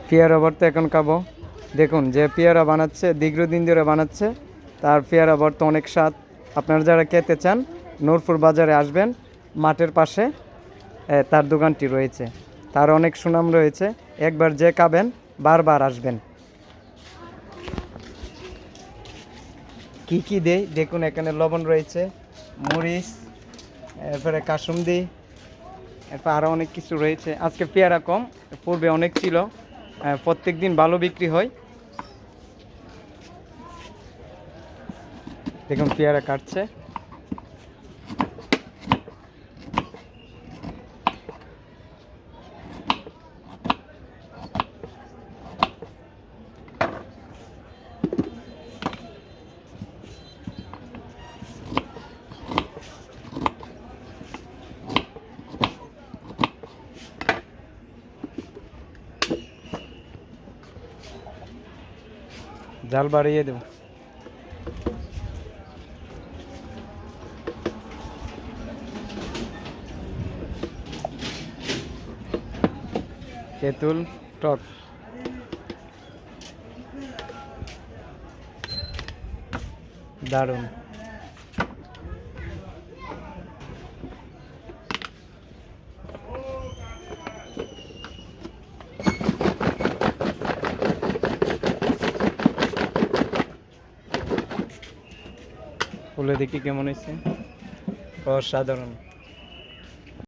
পেয়ারা ভর্তা এখন খাবো। দেখুন যে পেয়ারা বানাচ্ছে, দীর্ঘদিন ধরে বানাচ্ছে, তার পেয়ারা ভর্তা অনেক স্বাদ। আপনারা যারা খেতে চান নূরপুর বাজারে আসবেন, মাঠের পাশে তার দোকানটি রয়েছে। তার অনেক সুনাম রয়েছে, একবার যে খাবেন বারবার আসবেন। কি কি দেই দেখুন, এখানে লবণ রয়েছে, মরিচ, এরপরে কাসুন্দি, এরপর আরও অনেক কিছু রয়েছে। আজকে পেয়ারা কম, পূর্বে অনেক ছিল, প্রত্যেক দিন ভালো বিক্রি হয়। দেখুন পেয়ারা কাটছে। জাল বাড়িয়ে দেব। তেঁতুল টক, দারুণ। বলে দেখি কেমন হয়েছে। অসাধারণ।